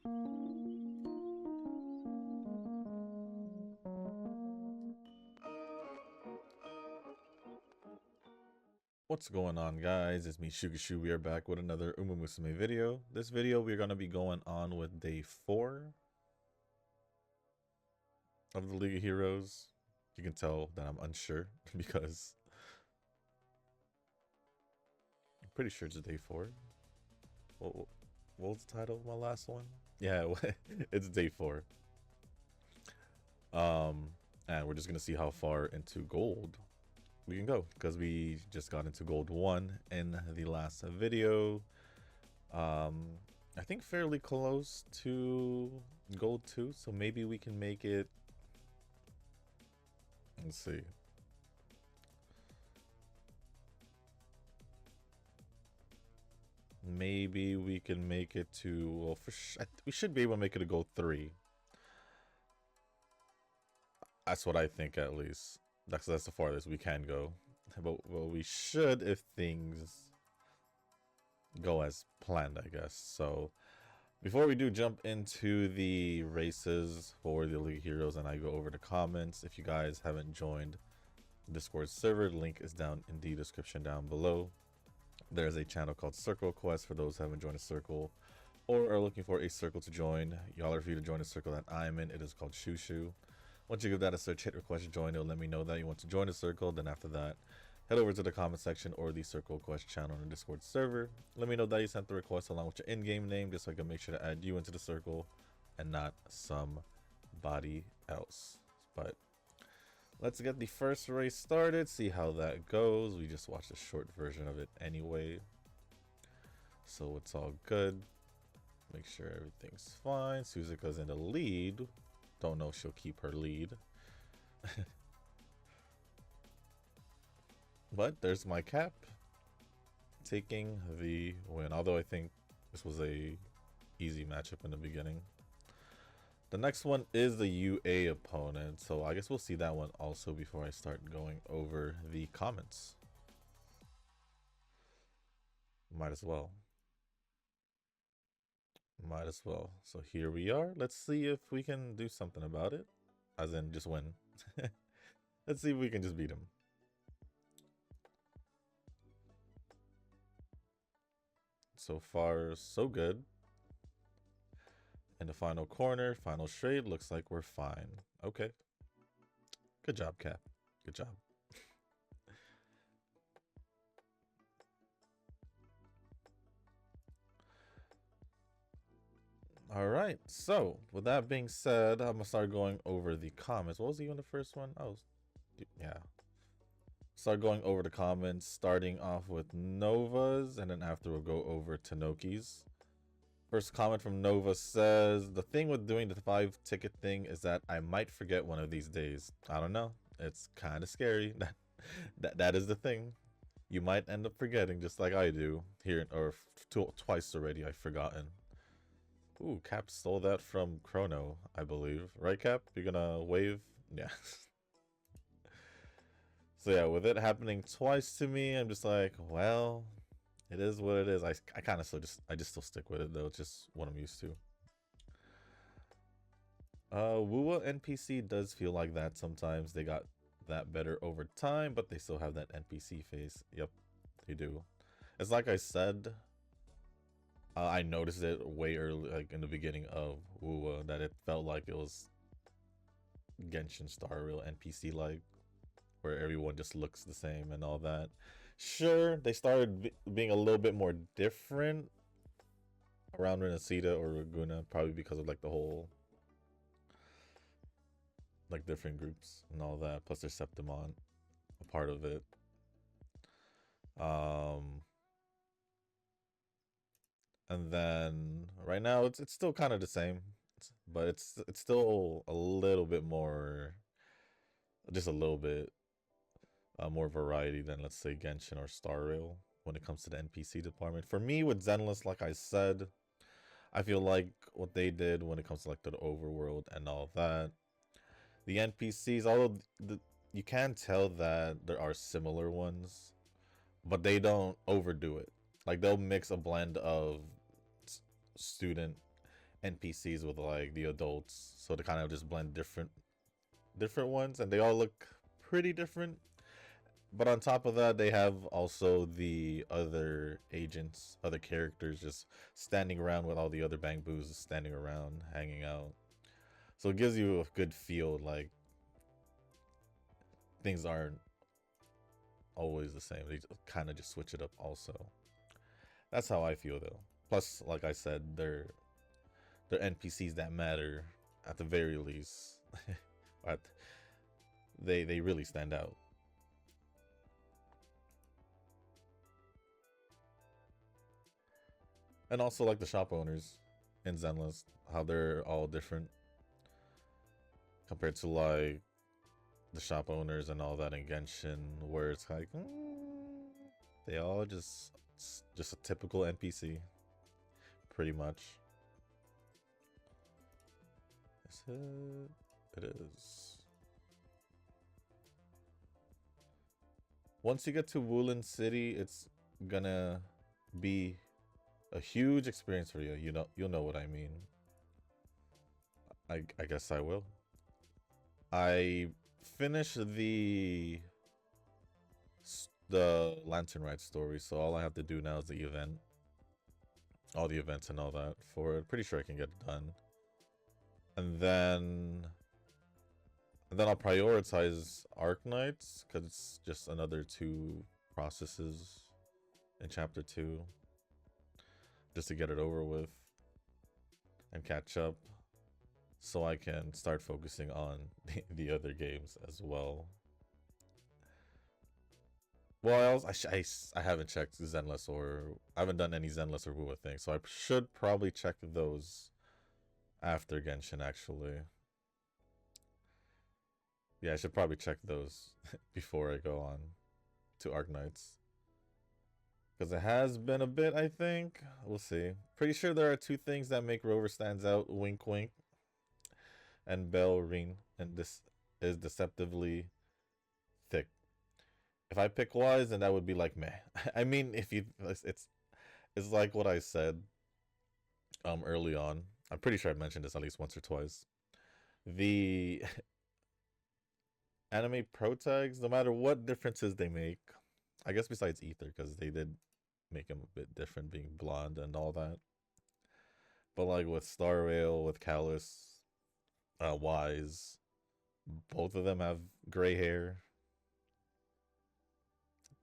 What's going on, guys? It's me, Shugashu. We are back with another Musume video. This video, we're going to be going on with day 4 of the League of Heroes. You can tell that I'm unsure because I'm pretty sure it's day 4. What was the title of my last one? Yeah, it's day 4. And we're just going to see how far into gold we can go because we just got into gold 1 in the last video. I think fairly close to gold 2, so maybe we can make it. Let's see. Maybe we can make it to, well, we should be able to make it to gold 3. That's what I think, at least. That's the farthest we can go. But well, we should if things go as planned, I guess. So before we do jump into the races for the League of Heroes and I go over the comments, if you guys haven't joined the Discord server, the link is down in the description down below. There's a channel called Circle Quest for those who haven't joined a circle or are looking for a circle to join. Y'all are free to join a circle that I'm in. It is called Shushu. Once you give that a search, hit request to join, it'll let me know that you want to join a circle. Then after that, head over to the comment section or the Circle Quest channel on the Discord server. Let me know that you sent the request along with your in-game name, just so I can make sure to add you into the circle and not somebody else. But let's get the first race started, see how that goes. We just watched a short version of it anyway, so it's all good. Make sure everything's fine. Suzuka's in the lead. Don't know if she'll keep her lead. But there's my Cap taking the win, although I think this was a easy matchup in the beginning. The next one is the UA opponent, so I guess we'll see that one also before I start going over the comments. Might as well. So here we are. Let's see if we can do something about it, as in just win. Let's see if we can just beat him. So far, so good. In the final corner, final straight, looks like we're fine. Okay. Good job, Cap. Good job. All right. So, with that being said, I'm gonna start going over the comments. What was even the first one? Oh, yeah. Start going over the comments, starting off with Nova's, and then after we'll go over Tanoki's. First comment from Nova says, the thing with doing the 5-ticket thing is that I might forget one of these days. I don't know. It's kind of scary. That is the thing. You might end up forgetting, just like I do here, or twice already. I've forgotten. Ooh, Cap stole that from Chrono, I believe. Right, Cap? You're gonna wave? Yeah. So yeah, with it happening twice to me, I'm just like, well, it is what it is. I kind of still still stick with it though. It's just what I'm used to. Wuwa NPC does feel like that sometimes. They got that better over time, but they still have that NPC face. Yep, they do. It's like I said, I noticed it way early, like in the beginning of Wuwa, that it felt like it was Genshin Star Rail NPC like, where everyone just looks the same and all that. Sure, they started being a little bit more different around Renacida or Laguna, probably because of like the whole like different groups and all that. Plus there's Septimon a part of it. And then right now it's still kind of the same, but it's still a little bit more, just a little bit more variety than, let's say, Genshin or Star Rail when it comes to the NPC department. For me, with Zenless, like I said, I feel like what they did when it comes to like the overworld and all that, the NPCs, although you can tell that there are similar ones, but they don't overdo it. Like they'll mix a blend of student NPCs with like the adults, so to kind of just blend different ones, and they all look pretty different. But on top of that, they have also the other agents, other characters just standing around with all the other bang boos standing around, hanging out. So it gives you a good feel, like things aren't always the same. They kind of just switch it up also. That's how I feel though. Plus, like I said, they're NPCs that matter at the very least. But they really stand out. And also like the shop owners in Zenless, how they're all different compared to like the shop owners and all that in Genshin, where it's like they all just a typical NPC, pretty much. Is it? It is. Once you get to Woolen City, it's gonna be a huge experience for you. You'll know what I mean. I guess I will. I finished the Lantern Ride story, so all I have to do now is the event, all the events and all that for it. Pretty sure I can get it done, and then I'll prioritize Arknights because it's just another 2 processes in chapter 2, just to get it over with and catch up, so I can start focusing on the other games as well. Well, I haven't checked Zenless, or I haven't done any Zenless or Wua things, so I should probably check those after Genshin, actually. Yeah, I should probably check those before I go on to Arknights. Because it has been a bit, I think. We'll see. Pretty sure there are 2 things that make Rover stands out. Wink wink. And Belrine. And this is deceptively thick. If I pick Wise, then that would be like meh. I mean, if you it's like what I said early on. I'm pretty sure I mentioned this at least once or twice. The anime pro tags, no matter what differences they make, I guess besides Ether, because they did make him a bit different, being blonde and all that. But like with Star Rail, with Callus, Wise, both of them have gray hair.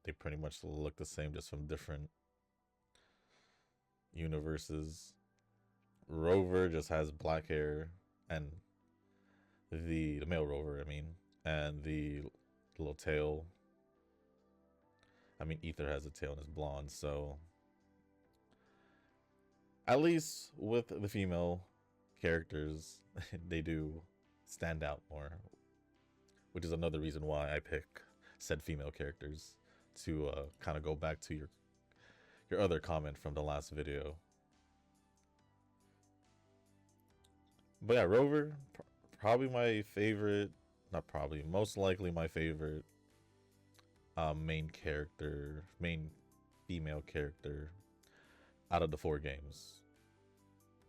They pretty much look the same, just from different universes. Rover just has black hair, and the male Rover, I mean, and the little tail. I mean, Ether has a tail and is blonde, so at least with the female characters, they do stand out more, which is another reason why I pick said female characters, to kind of go back to your other comment from the last video. But yeah, Rover, probably my favorite, not probably, most likely my favorite main female character out of the 4 games.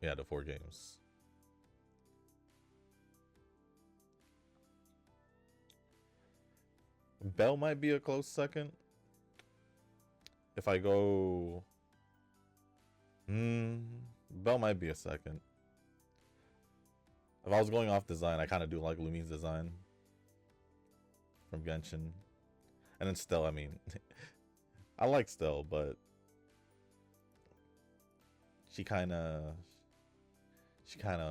Yeah, the 4 games. Belle might be a close second. If I go... Belle might be a second. If I was going off design, I kind of do like Lumine's design from Genshin. And then Stell, I mean... I like Stell, but... She kind of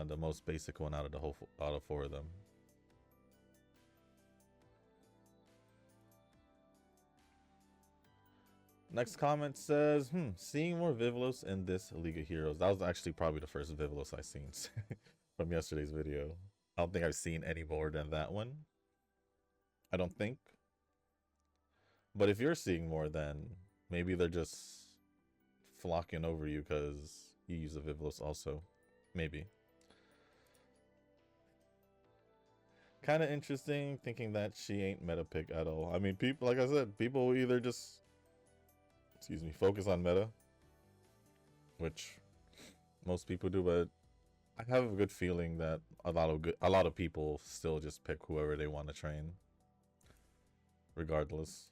the most basic one out of 4 of them. Next comment says, seeing more Vivlos in this League of Heroes. That was actually probably the first Vivlos I've seen from yesterday's video. I don't think I've seen any more than that one. I don't think. But if you're seeing more, then maybe they're just flocking over you because you use a Vivlos also. Maybe. Kind of interesting thinking that she ain't meta pick at all. I mean, people, like I said, people will either just, focus on meta, which most people do, but I have a good feeling that a lot of people still just pick whoever they want to train, regardless.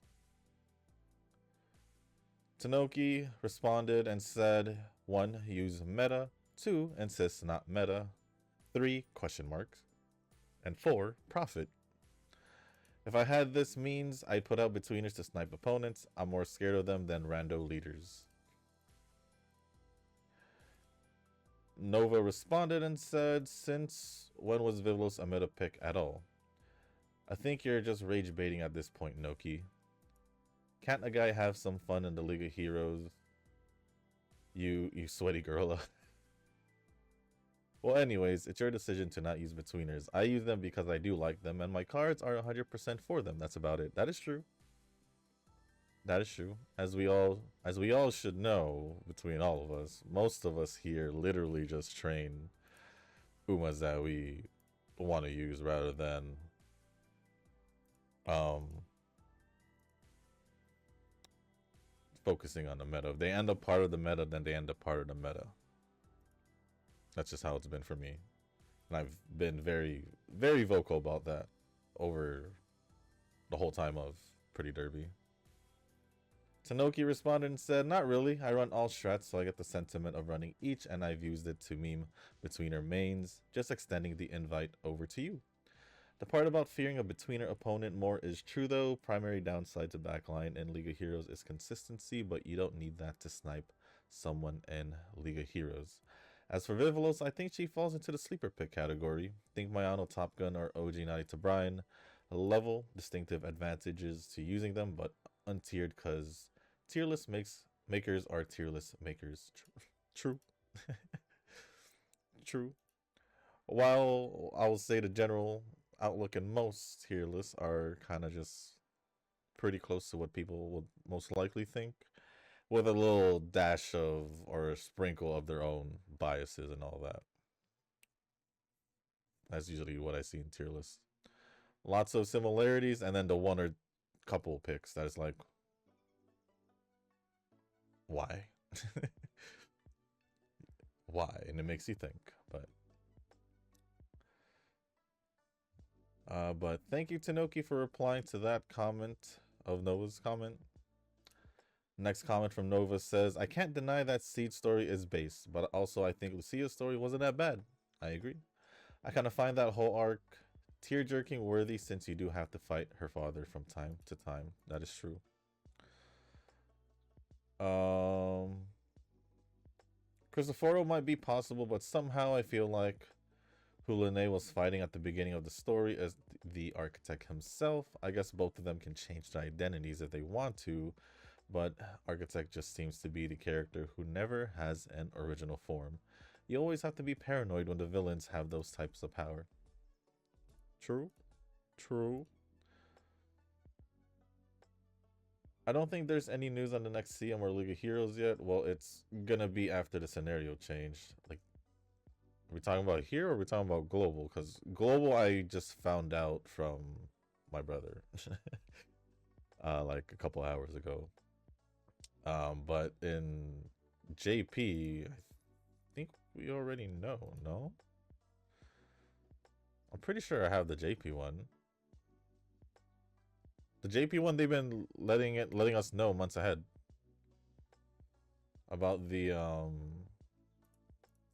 Tanoki responded and said, 1. Use meta. 2. Insist not meta. 3. Question marks. And 4. Profit. If I had this means, I'd put out betweeners to snipe opponents. I'm more scared of them than rando leaders. Nova responded and said, since when was Vivlos a meta pick at all? I think you're just rage baiting at this point, Noki. Can't a guy have some fun in the League of Heroes? You sweaty gorilla. Well, anyways, it's your decision to not use betweeners. I use them because I do like them, and my cards are 100% for them. That's about it. That is true. That is true. As we all should know, between all of us, most of us here literally just train Umas that we want to use rather than focusing on the meta. If they end up part of the meta, then they end up part of the meta. That's just how it's been for me. And I've been very, very vocal about that over the whole time of Pretty Derby. Tanoki responded and said, not really. I run all strats, so I get the sentiment of running each, and I've used it to meme betweener mains, just extending the invite over to you. The part about fearing a betweener opponent more is true though. Primary downside to backline in League of Heroes is consistency, but you don't need that to snipe someone in League of Heroes. As for Vivalos, I think she falls into the sleeper pick category. Think Mayano, Top Gun, or OG Nani to Brian. Level, distinctive advantages to using them, but untiered because tierless makers are tierless makers. True. True. While I will say the general outlook in most tier lists are kind of just pretty close to what people would most likely think, with a little dash of or a sprinkle of their own biases and all that. That's usually what I see in tier lists. Lots of similarities, and then the one or couple picks that is like, why? Why? And it makes you think, but thank you, Tanoki, for replying to that comment of Nova's comment. Next comment from Nova says, I can't deny that Seed's story is base, but also I think Lucia's story wasn't that bad. I agree. I kind of find that whole arc tear-jerking worthy since you do have to fight her father from time to time. That is true. Cristoforo might be possible, but somehow I feel like Hulane was fighting at the beginning of the story as the architect himself. I guess both of them can change their identities if they want to, but architect just seems to be the character who never has an original form. You always have to be paranoid when the villains have those types of power. True. True. I don't think there's any news on the next CM or League of Heroes yet. Well, it's gonna be after the scenario change. Like, are we talking about here or are we talking about global? Because global I just found out from my brother like a couple hours ago. But in JP, I think we already know, no? I'm pretty sure I have the JP one. The JP one, they've been letting us know months ahead about the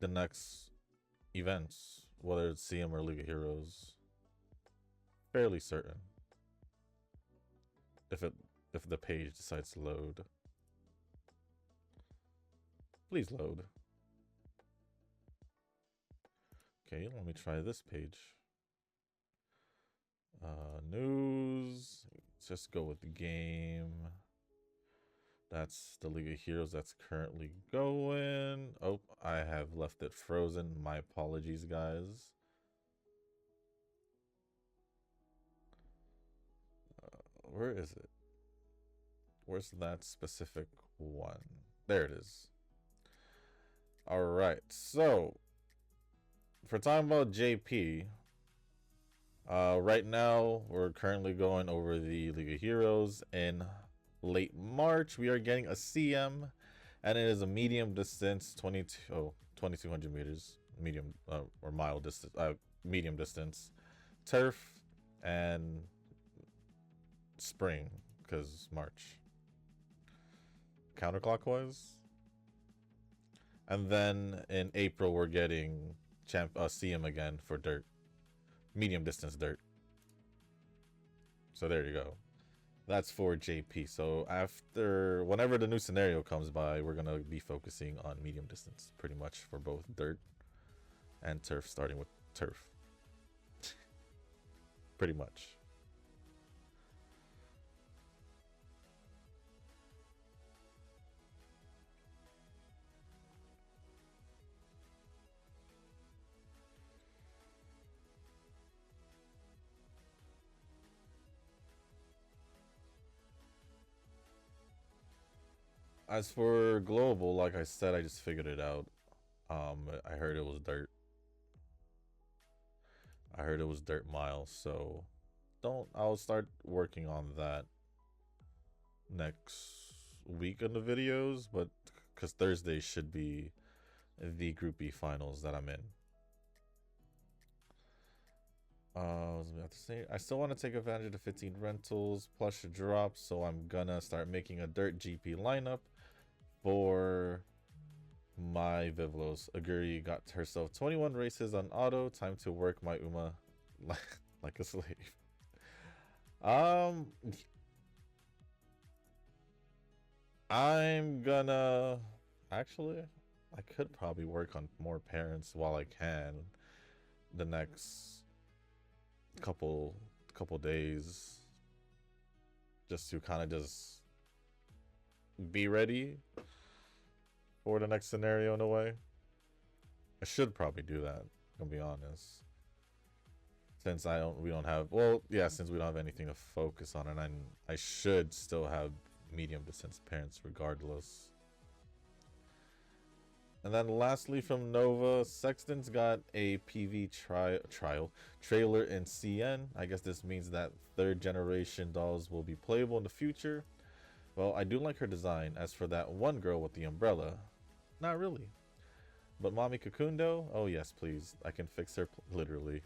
next events, whether it's CM or League of Heroes. Fairly certain. If the page decides to load. Please load. Okay, let me try this page. News. Let's just go with the game. That's the League of Heroes that's currently going. Oh, I have left it frozen. My apologies, guys. Where is it? Where's that specific one? There it is. All right, so if we're talking about JP, right now we're currently going over the League of Heroes. In late March, we are getting a CM, and it is a medium distance, 2200 meters. medium or mild distance, medium distance, turf, and spring because March. Counterclockwise, and then in April we're getting CM again for dirt, medium distance dirt. So there you go. That's for JP. So after whenever the new scenario comes by, we're gonna be focusing on medium distance pretty much for both dirt and turf, starting with turf. Pretty much. As for global, like I said, I just figured it out. I heard it was dirt. I heard it was dirt miles, so I'll start working on that next week in the videos, but because Thursday should be the Group B finals that I'm in. I was about to say, I still want to take advantage of the 15 rentals plus drops, so I'm gonna start making a dirt GP lineup for my Vivlos. Aguri got herself 21 races on auto. Time to work my Uma like a slave. I'm gonna actually I could probably work on more parents while I can the next couple days just to kind of just be ready for the next scenario in a way. I should probably do that, I'm gonna be honest. Since we don't have, well, yeah, since we don't have anything to focus on, and I should still have medium distance parents regardless. And then lastly from Nova, Sexton's got a PV trailer in CN. I guess this means that third generation dolls will be playable in the future. Well, I do like her design. As for that one girl with the umbrella, not really. But Mommy Kakundo, oh yes, please. I can fix her literally.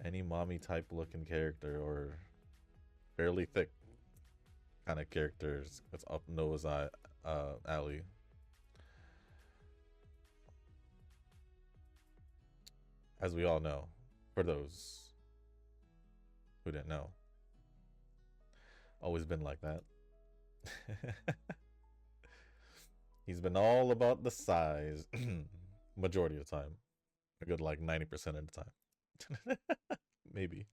Any mommy type looking character or fairly thick kind of characters that's up Nova's alley. As we all know, for those who didn't know, always been like that. He's been all about the size majority of the time, a good like 90% of the time. maybe.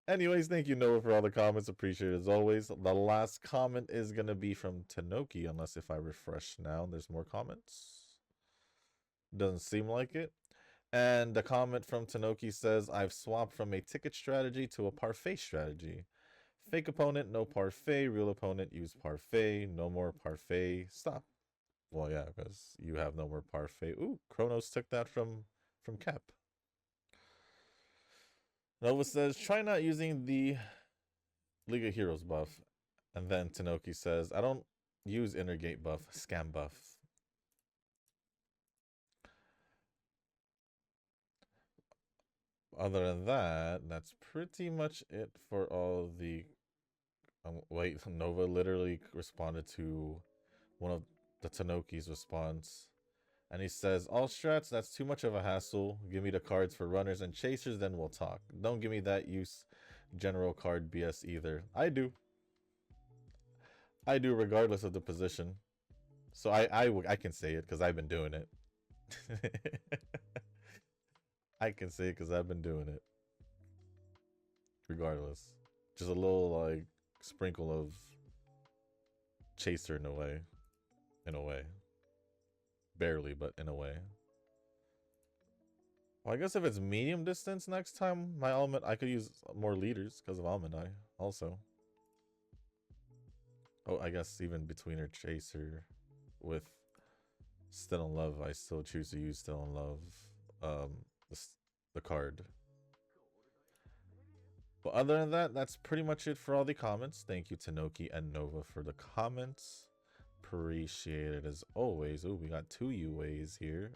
Anyways, thank you, Noah, for all the comments. Appreciate it as always. The last comment is going to be from Tanoki, unless if I refresh now, there's more comments. Doesn't seem like it. And the comment from Tanoki says, I've swapped from a ticket strategy to a parfait strategy. Fake opponent, no parfait. Real opponent, use parfait. No more parfait. Stop. Well, yeah, because you have no more parfait. Ooh, Kronos took that from Cap. Nova says, try not using the League of Heroes buff. And then Tanoki says, I don't use Innergate buff, scam buff. Other than that, that's pretty much it for all the... wait, Nova literally responded to one of the Tanoki's response. And he says, all strats, that's too much of a hassle. Give me the cards for runners and chasers, then we'll talk. Don't give me that use general card BS either. I do regardless of the position. So I can say it because I've been doing it. I can say it because I've been doing it. Regardless. Just a little like sprinkle of chaser in a way. Barely, but in a way. Well, I guess if it's medium distance next time, my element, I could use more leaders because of Almond Eye also. Oh, I guess even between her chaser with Still in Love, I still choose to use Still in Love, the card. But other than that, that's pretty much it for all the comments. Thank you, Tanoki and Nova, for the comments. appreciated as always. Oh, we got two UAs here.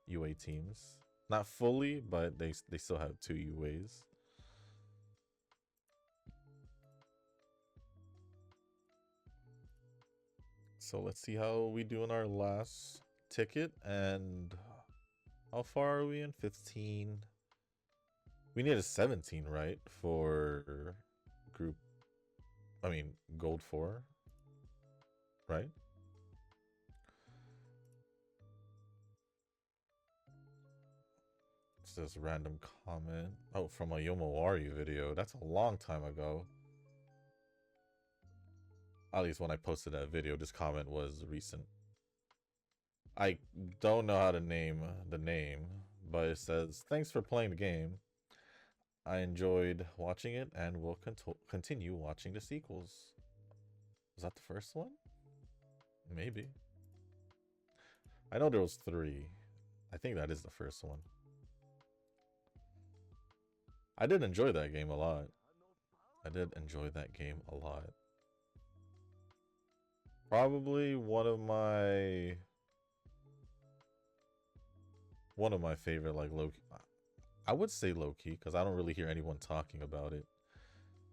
UA teams. Not fully, but they still have two UAs. So let's see how we do in our last ticket. And how far are we in? 15. We need a 17, right? For group, I mean, gold 4, right? It's this random comment. Oh, from a Yomawari video. That's a long time ago. At least when I posted that video, this comment was recent. I don't know how to name the name, but it says, thanks for playing the game. I enjoyed watching it and will continue watching the sequels. Was that the first one? Maybe. I know there was 3. I think that is the first one. I did enjoy that game a lot. Probably one of my favorite, like, low, I would say low-key, because I don't really hear anyone talking about it,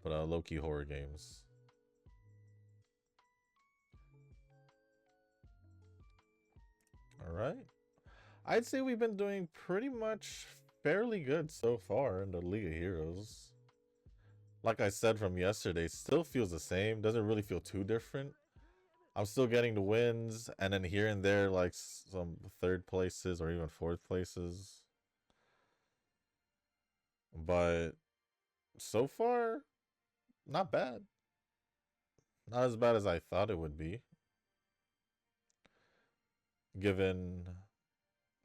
but low-key horror games. All right, I'd say we've been doing pretty much fairly good so far in the League of Heroes. Like I said from yesterday, still feels the same, doesn't really feel too different. I'm still getting the wins, and then here and there, like, some 3rd places or even 4th places. But so far, not bad. Not as bad as I thought it would be. Given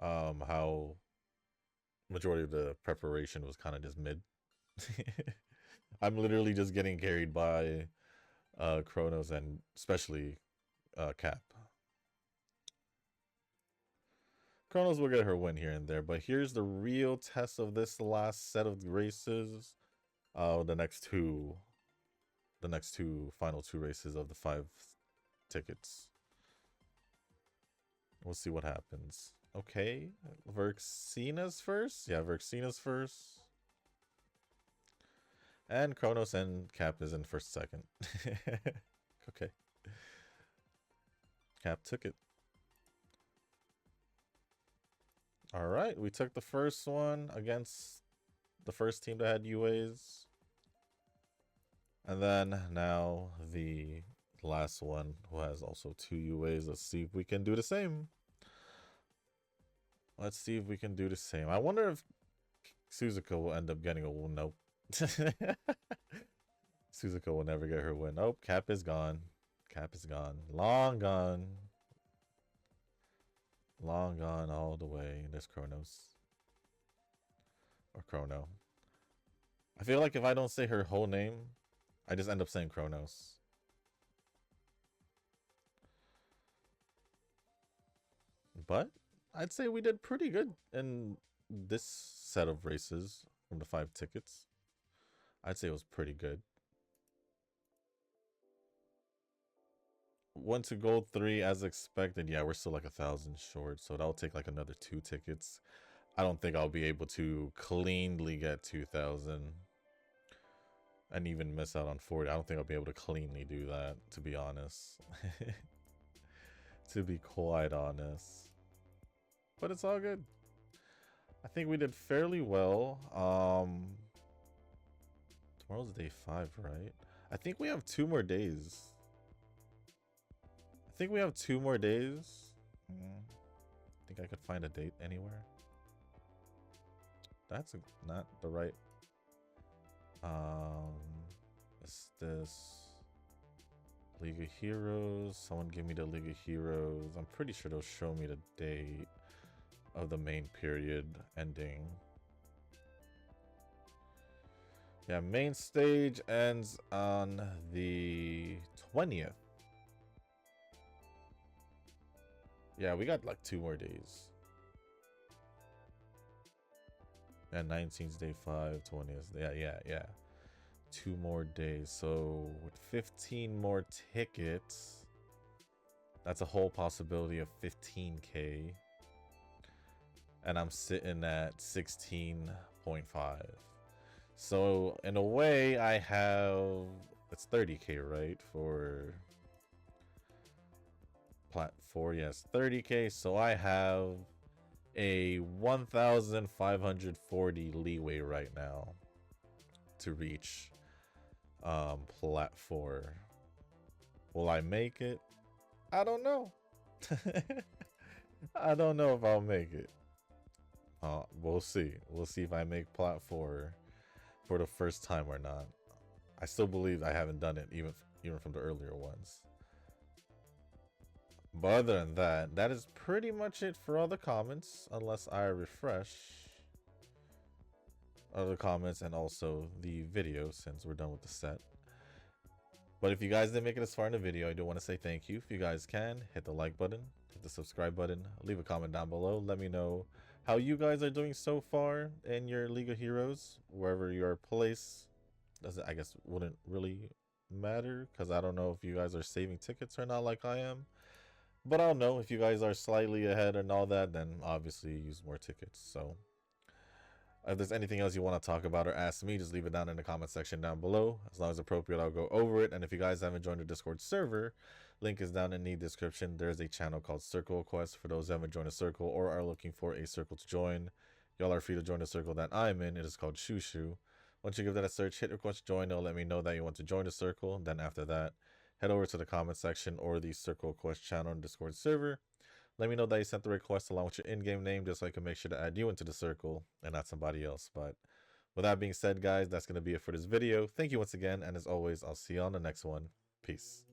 how majority of the preparation was kind of just mid. I'm literally just getting carried by Chronos and especially Cap. Chronos will get her win here and there, but here's the real test of this last set of races. The next two final 2 races of the 5 tickets. We'll see what happens. Okay, Verxina's first. Yeah, Verxina's first. And Chronos and Cap is in first, second. Okay. Cap took it. All right, we took the first one against the first team that had UAs. And then now the last one who has also 2 UAs. Let's see if we can do the same. Let's see if we can do the same. I wonder if Suzuka will end up getting a win. Nope. Suzuka will never get her win. Nope, Cap is gone. Cap is gone. Long gone. Long gone all the way. There's Chronos. Or Chrono. I feel like if I don't say her whole name, I just end up saying Chronos. But I'd say we did pretty good in this set of races from the 5 tickets. I'd say it was pretty good. Went to gold 3 as expected. Yeah, we're still like 1,000 short, so that'll take like another 2 tickets. I don't think I'll be able to cleanly get 2,000 and even miss out on 40. I don't think I'll be able to cleanly do that, to be honest. To be quite honest. But it's all good. I think we did fairly well. Tomorrow's day 5, right? I think we have 2 more days. I think I could find a date anywhere. That's not the right. Is this League of Heroes? Someone give me the League of Heroes. I'm pretty sure they'll show me the date of the main period ending. Yeah, main stage ends on the 20th. Yeah, we got like 2 more days. And 19th day 5, 20th. Yeah. 2 more days. So with 15 more tickets, That's a whole possibility of 15k. And I'm sitting at 16.5. So in a way, I have, it's 30k, right? For plat 4, yes, 30k. So I have a 1,540 leeway right now to reach plat 4. Will I make it? I don't know. I don't know if I'll make it. We'll see. We'll see if I make plat 4 for the first time or not. I still believe I haven't done it even from the earlier ones. But other than that, that is pretty much it for all the comments, unless I refresh other comments and also the video since we're done with the set. But if you guys didn't make it this far in the video, I do want to say thank you. If you guys can, hit the like button, hit the subscribe button, leave a comment down below. Let me know how you guys are doing so far in your League of Heroes, wherever your place. I guess wouldn't really matter because I don't know if you guys are saving tickets or not like I am. But I'll know if you guys are slightly ahead and all that, then obviously use more tickets. So if there's anything else you want to talk about or ask me, just leave it down in the comment section down below. As long as appropriate, I'll go over it. And if you guys haven't joined the Discord server, link is down in the description. There's a channel called Circle Quest for those who haven't joined a circle or are looking for a circle to join. Y'all are free to join the circle that I'm in. It is called Shushu. Once you give that a search, hit request join. It'll let me know that you want to join the circle. Then after that, head over to the comment section or the Circle Quest channel in Discord server. Let me know that you sent the request along with your in-game name just so I can make sure to add you into the circle and not somebody else. But with that being said, guys, that's going to be it for this video. Thank you once again, and as always, I'll see you on the next one. Peace.